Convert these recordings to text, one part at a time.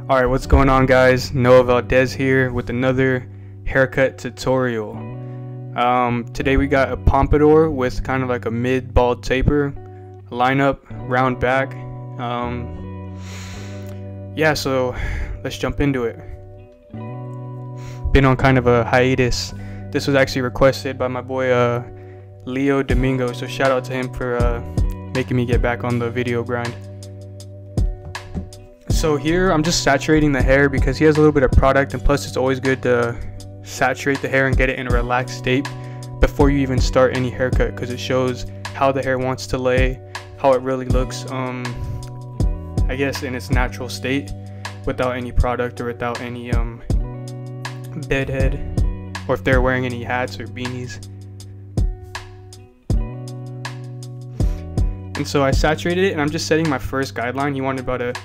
Alright, what's going on, guys? Noah Valdez here with another haircut tutorial. Today we got a pompadour with kind of like a mid bald taper, lineup, round back. Yeah, so let's jump into it. Been on kind of a hiatus. This was actually requested by my boy Leo Domingo, so shout out to him for making me get back on the video grind. So here I'm just saturating the hair because he has a little bit of product, and plus it's always good to saturate the hair and get it in a relaxed state before you even start any haircut, because it shows how the hair wants to lay, how it really looks I guess in its natural state without any product or without any bedhead, or if they're wearing any hats or beanies. And so I saturated it, and I'm just setting my first guideline. He wanted about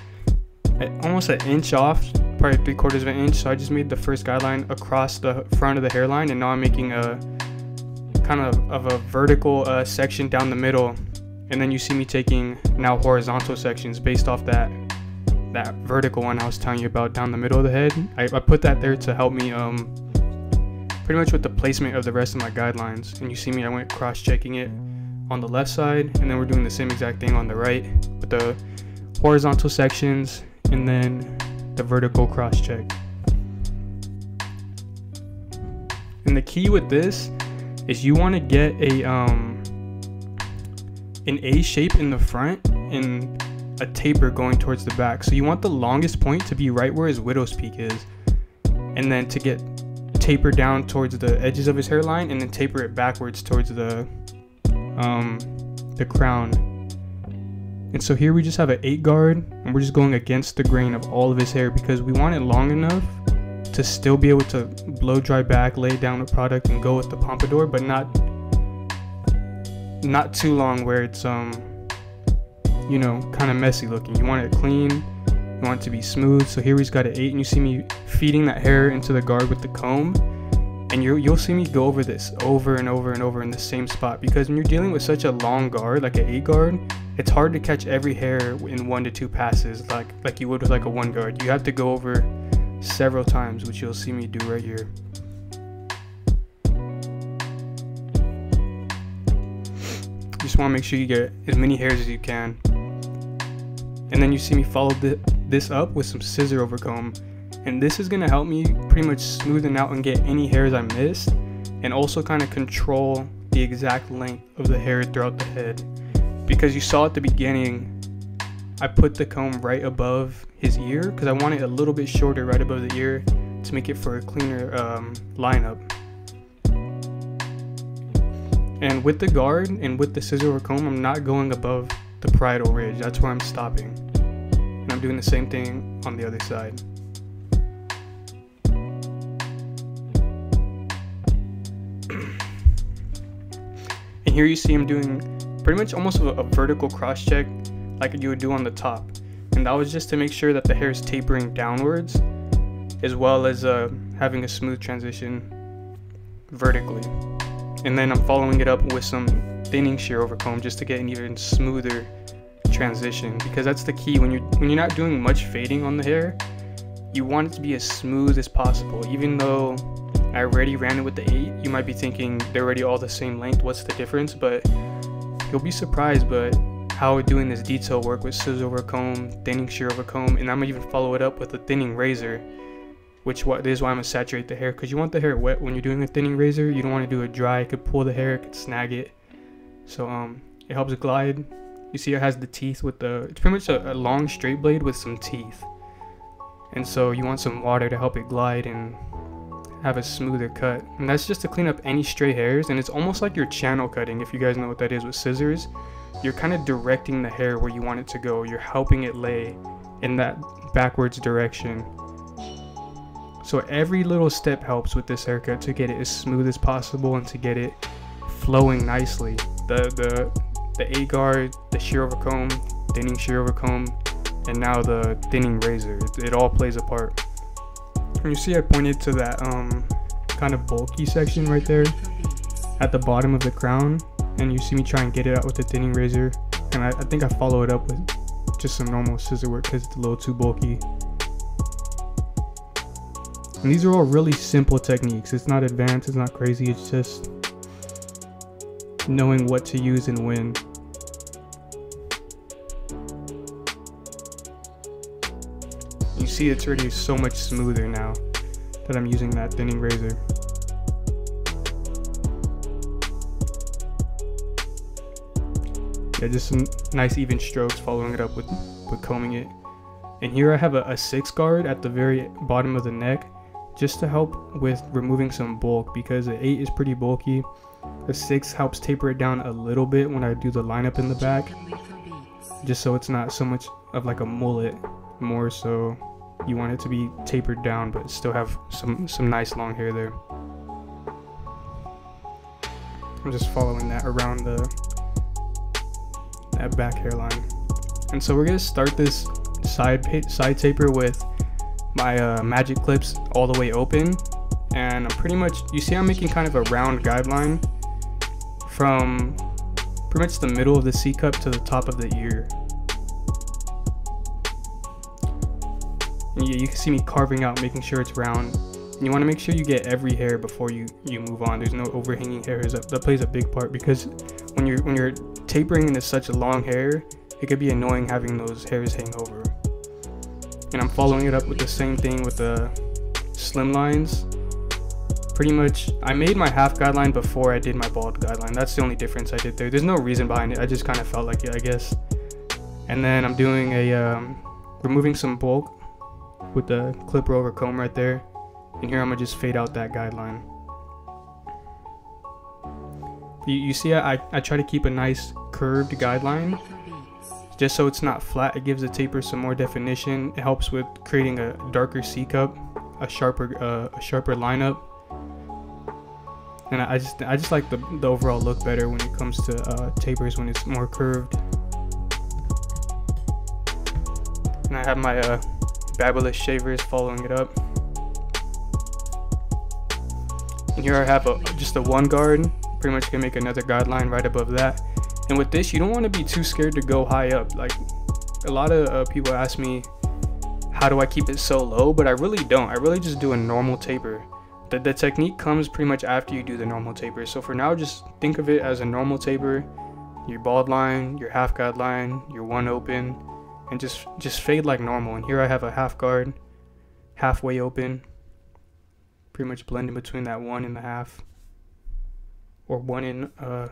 almost an inch off, probably 3/4 of an inch, so I just made the first guideline across the front of the hairline, and now I'm making a kind of a vertical section down the middle, and then you see me taking now horizontal sections based off that vertical one I was telling you about down the middle of the head. I put that there to help me pretty much with the placement of the rest of my guidelines. And you see me, I went cross-checking it on the left side, and then we're doing the same exact thing on the right with the horizontal sections and then the vertical cross check. And the key with this is you want to get an A shape in the front and a taper going towards the back. So you want the longest point to be right where his widow's peak is, and then to get taper down towards the edges of his hairline, and then taper it backwards towards the crown. And so here we just have an 8 guard, and we're just going against the grain of all of his hair because we want it long enough to still be able to blow dry back, lay down the product, and go with the pompadour, but not too long where it's you know, kind of messy looking. You want it clean, you want it to be smooth. So here he's got an 8, and you see me feeding that hair into the guard with the comb, and you'll see me go over this over and over and over in the same spot, because when you're dealing with such a long guard like an 8 guard, it's hard to catch every hair in 1 to 2 passes like you would with like a 1 guard. You have to go over several times, which you'll see me do right here. You just want to make sure you get as many hairs as you can. And then you see me follow this up with some scissor over comb. And this is going to help me pretty much smoothen out and get any hairs I missed, and also kind of control the exact length of the hair throughout the head. Because you saw at the beginning, I put the comb right above his ear because I want it a little bit shorter right above the ear to make it for a cleaner lineup. And with the guard and with the scissor or comb, I'm not going above the parietal ridge. That's where I'm stopping. And I'm doing the same thing on the other side. And here you see him doing pretty much almost a vertical cross check like you would do on the top, and that was just to make sure that the hair is tapering downwards, as well as having a smooth transition vertically. And then I'm following it up with some thinning shear over comb just to get an even smoother transition, because that's the key when you're not doing much fading on the hair. You want it to be as smooth as possible. Even though I already ran it with the 8, you might be thinking they're already all the same length, what's the difference? But you'll be surprised but how doing this detail work with scissor over comb, thinning shear over comb, and I'm gonna even follow it up with a thinning razor, this is why I'm gonna saturate the hair, because you want the hair wet when you're doing a thinning razor. You don't want to do it dry. It could pull the hair, it could snag it. So it helps glide. You see it has the teeth with it's pretty much a long straight blade with some teeth, and so you want some water to help it glide and have a smoother cut. And that's just to clean up any stray hairs, and it's almost like you're channel cutting. If you guys know what that is with scissors, you're kind of directing the hair where you want it to go. You're helping it lay in that backwards direction. So every little step helps with this haircut to get it as smooth as possible and to get it flowing nicely. The 8 guard, the shear over comb, thinning shear over comb, and now the thinning razor, it all plays a part. And you see I pointed to that kind of bulky section right there at the bottom of the crown, and you see me try and get it out with the thinning razor, and I think I follow it up with just some normal scissor work because it's a little too bulky. And these are all really simple techniques. It's not advanced, it's not crazy, it's just knowing what to use and when. You see it's already so much smoother now that I'm using that thinning razor. Yeah, just some nice even strokes, following it up with combing it. And here I have a 6 guard at the very bottom of the neck, just to help with removing some bulk, because the 8 is pretty bulky. The 6 helps taper it down a little bit when I do the lineup in the back, just so it's not so much of like a mullet, more so you want it to be tapered down but still have some nice long hair there. I'm just following that around that back hairline. And so we're gonna start this side taper with my magic clips all the way open, and I'm pretty much, you see I'm making kind of a round guideline from pretty much the middle of the C cup to the top of the ear. And you can see me carving out, making sure it's round. And you want to make sure you get every hair before you move on. There's no overhanging hairs. That plays a big part, because when you're tapering into such a long hair, it could be annoying having those hairs hang over. And I'm following it up with the same thing with the slim lines. Pretty much, I made my half guideline before I did my bald guideline. That's the only difference I did there. There's no reason behind it. I just kind of felt like it, I guess. And then I'm doing removing some bulk with the clipper over comb right there. And here I'm gonna just fade out that guideline. You see, I try to keep a nice curved guideline, just so it's not flat. It gives the taper some more definition. It helps with creating a darker C cup, a sharper lineup. And I just like the overall look better when it comes to tapers when it's more curved. And I have my Babyliss shavers following it up. And here I have just a 1 guard. Pretty much gonna make another guideline right above that. And with this, you don't want to be too scared to go high up. Like, a lot of people ask me, how do I keep it so low? But I really don't. I really just do a normal taper. The technique comes pretty much after you do the normal taper. So for now, just think of it as a normal taper, your bald line, your half guard line, your 1 open, and just fade like normal. And here I have a half guard, halfway open, pretty much blending between that 1 and the half, or 1 in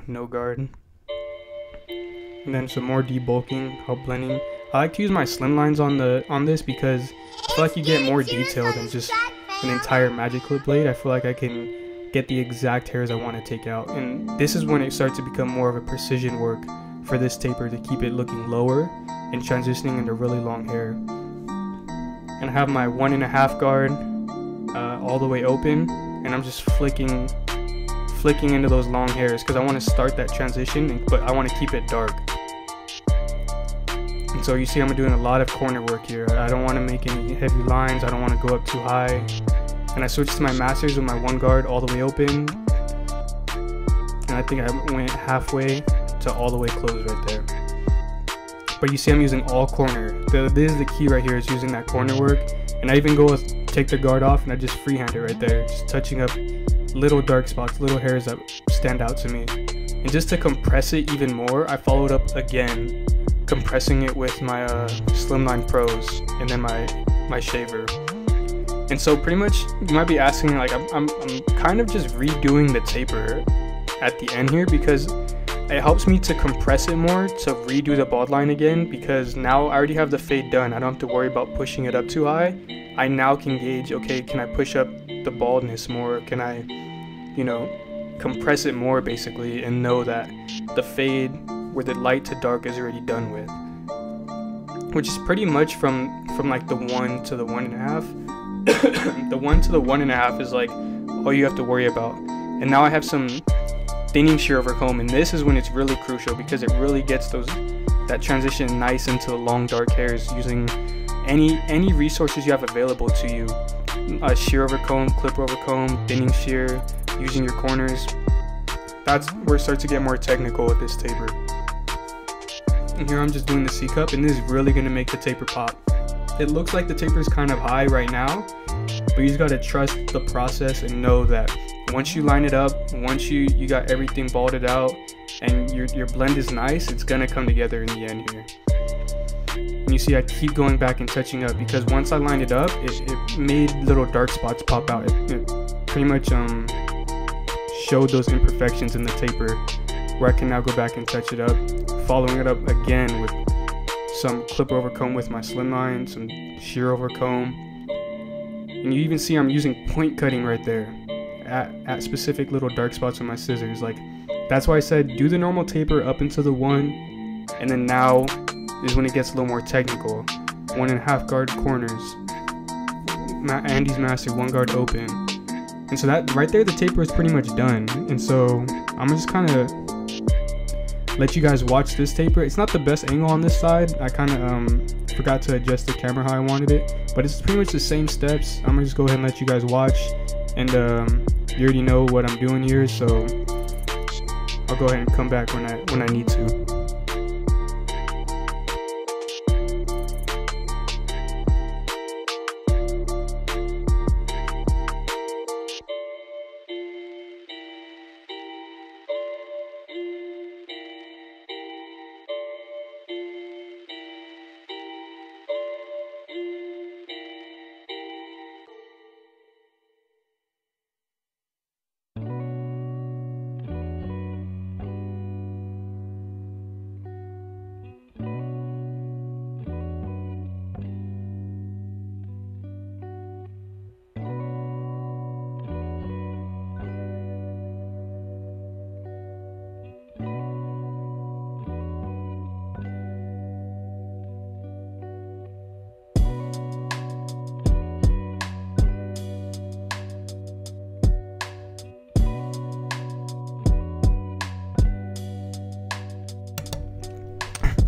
no guard. And then some more debulking, help blending. I like to use my slim lines on this because I feel like you get more detail than just an entire magic clip blade. I feel like I can get the exact hairs I want to take out, and this is when it starts to become more of a precision work for this taper, to keep it looking lower and transitioning into really long hair. And I have my 1.5 guard all the way open, and I'm just flicking into those long hairs because I want to start that transition, but I want to keep it dark. And so you see I'm doing a lot of corner work here. I don't want to make any heavy lines. I don't want to go up too high. And I switched to my masters with my 1 guard all the way open. And I think I went halfway to all the way closed right there. But you see I'm using all corner. This is the key right here, is using that corner work. And I even go with, take the guard off, and I just freehand it right there. Just touching up little dark spots, little hairs that stand out to me. And just to compress it even more, I followed up again, compressing it with my Slimline Pros and then my shaver. And so pretty much you might be asking, like, I'm kind of just redoing the taper at the end here, because it helps me to compress it more, to redo the bald line again, because now I already have the fade done. I don't have to worry about pushing it up too high. I now can gauge, okay, can I push up the baldness more? Can I, you know, compress it more basically, and know that the fade where the light to dark is already done with, which is pretty much from like the 1 to the 1.5. The 1 to the 1.5 is like all you have to worry about. And now I have some thinning shear over comb, and this is when it's really crucial, because it really gets that transition nice into the long dark hairs, using any resources you have available to you. Shear over comb, clipper over comb, thinning shear, using your corners. That's where it starts to get more technical with this taper. And here I'm just doing the C cup, and this is really going to make the taper pop. it looks like the taper is kind of high right now, but you just got to trust the process and know that once you line it up, once you got everything balded out and your blend is nice, it's gonna come together in the end here. And you see I keep going back and touching up because once I lined it up, it made little dark spots pop out. It pretty much showed those imperfections in the taper, where I can now go back and touch it up, following it up again with some clip over comb with my slimline, some shear over comb. And you even see I'm using point cutting right there at specific little dark spots with my scissors. Like, that's why I said do the normal taper up into the 1, and then now is when it gets a little more technical. 1.5 guard corners, Andis Master 1 guard open. And so that right there, the taper is pretty much done. And so I'm gonna just kind of let you guys watch this taper. It's not the best angle on this side. I kind of forgot to adjust the camera how I wanted it, but it's pretty much the same steps. I'm gonna just go ahead and let you guys watch, and you already know what I'm doing here, so I'll go ahead and come back when I need to.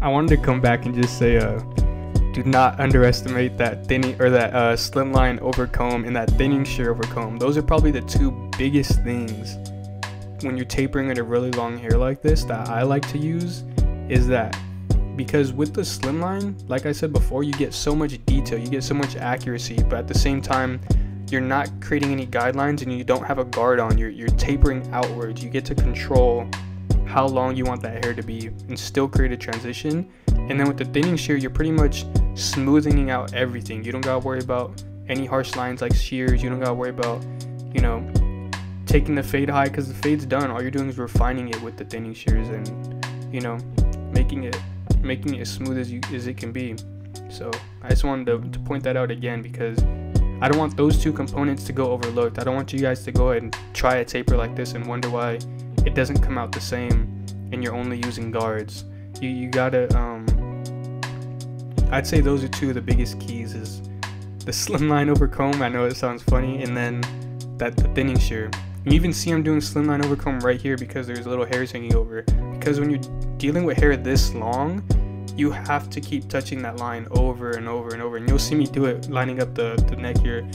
I wanted to come back and just say, do not underestimate that thinning or that slimline over comb and that thinning shear over comb. Those are probably the 2 biggest things when you're tapering at a really long hair like this that I like to use. Is that because with the slimline, like I said before, you get so much detail, you get so much accuracy, but at the same time, you're not creating any guidelines and you don't have a guard on. You're tapering outwards. You get to control how long you want that hair to be and still create a transition. And then with the thinning shear, you're pretty much smoothing out everything. You don't gotta worry about any harsh lines like shears. You don't gotta worry about, you know, taking the fade high, because the fade's done. All you're doing is refining it with the thinning shears and, you know, making it as smooth as it can be. So I just wanted to point that out again, because I don't want those 2 components to go overlooked. I don't want you guys to go ahead and try a taper like this and wonder why it doesn't come out the same and you're only using guards. You gotta I'd say those are 2 of the biggest keys, is the slimline over comb. I know it sounds funny, and then the thinning shear. You even see I'm doing slimline over comb right here because there's little hairs hanging over, because when you're dealing with hair this long, you have to keep touching that line over and over and over. And you'll see me do it lining up the neck here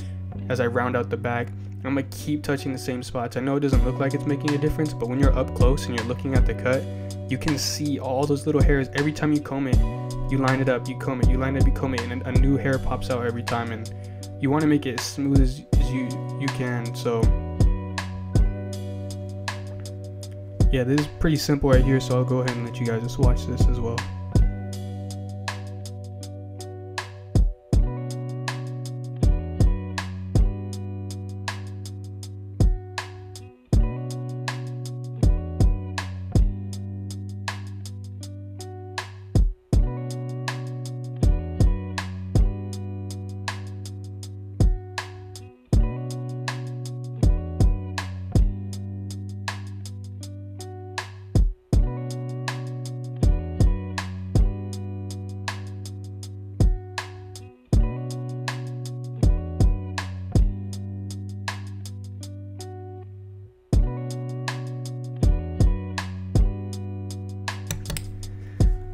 as I round out the back. I'm gonna keep touching the same spots. I know it doesn't look like it's making a difference, but when you're up close and you're looking at the cut, you can see all those little hairs. Every time you comb it, you line it up, you comb it, you line it up, you comb it, and a new hair pops out every time. And you want to make it as smooth as you can. So yeah, this is pretty simple right here, so I'll go ahead and let you guys just watch this as well.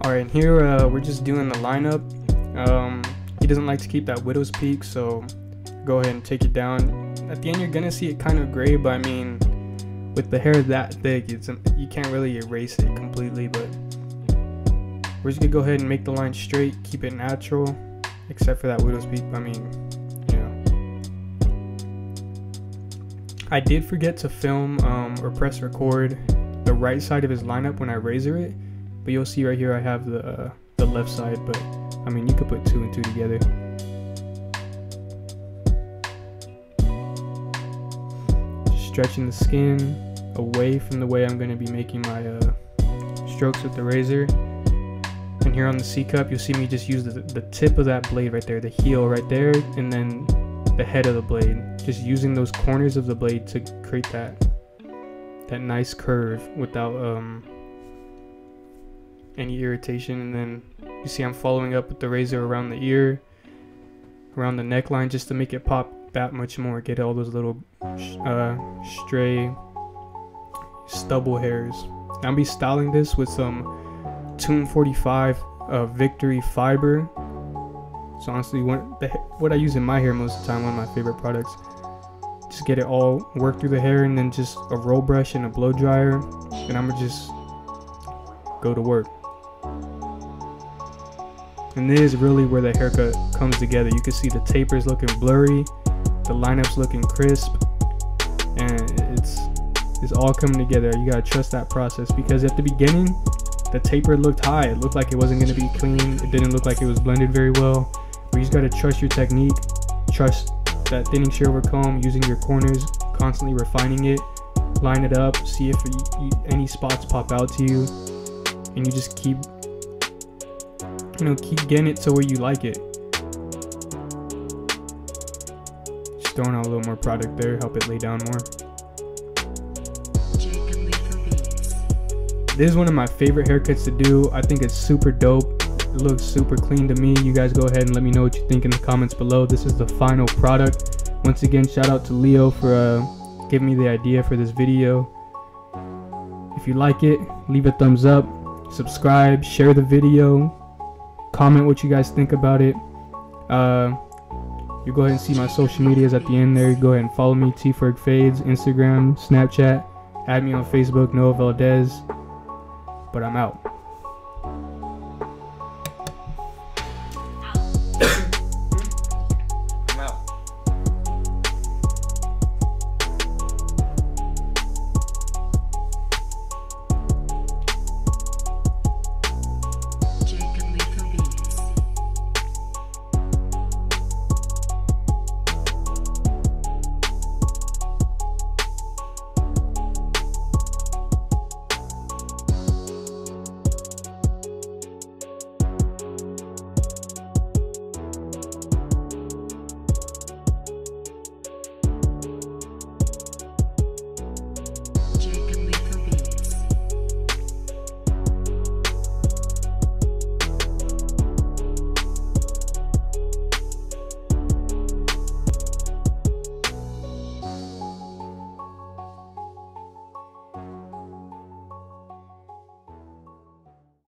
Alright, here we're just doing the lineup. He doesn't like to keep that widow's peak, so go ahead and take it down. At the end you're gonna see it kind of gray, but I mean, with the hair that thick, you can't really erase it completely. But we're just gonna go ahead and make the line straight, keep it natural, except for that widow's peak. I mean, you know, I did forget to film or press record the right side of his lineup when I razor it, but you'll see right here I have the left side. But I mean, you could put 2 and 2 together. Just stretching the skin away from the way I'm going to be making my strokes with the razor. And here on the C cup, you'll see me just use the tip of that blade right there, the heel right there, and then the head of the blade. Just using those corners of the blade to create that nice curve without any irritation. And then you see I'm following up with the razor around the ear, around the neckline, just to make it pop that much more, get all those little stray stubble hairs. I'll be styling this with some Tune 45 Victory fiber. So honestly, what I use in my hair most of the time, one of my favorite products. Just get it all worked through the hair, and then just a roll brush and a blow dryer, and I'm gonna just go to work. And this is really where the haircut comes together. You can see the taper's looking blurry, the lineup's looking crisp, and it's all coming together. You gotta trust that process, because at the beginning the taper looked high. It looked like it wasn't gonna be clean. It didn't look like it was blended very well. But you just gotta trust your technique, trust that thinning shear over comb, using your corners, constantly refining it, line it up, see if any spots pop out to you, and you just keep getting it to where you like it. Just throwing out a little more product there, help it lay down more. This is one of my favorite haircuts to do. I think it's super dope. It looks super clean to me. You guys go ahead and let me know what you think in the comments below. This is the final product. Once again, shout out to Leo for giving me the idea for this video. If you like it, leave a thumbs up, subscribe, share the video, comment what you guys think about it. You go ahead and see my social medias at the end there. Go ahead and follow me, Tferg Fades, Instagram, Snapchat. Add me on Facebook, Noah Valdez. But I'm out.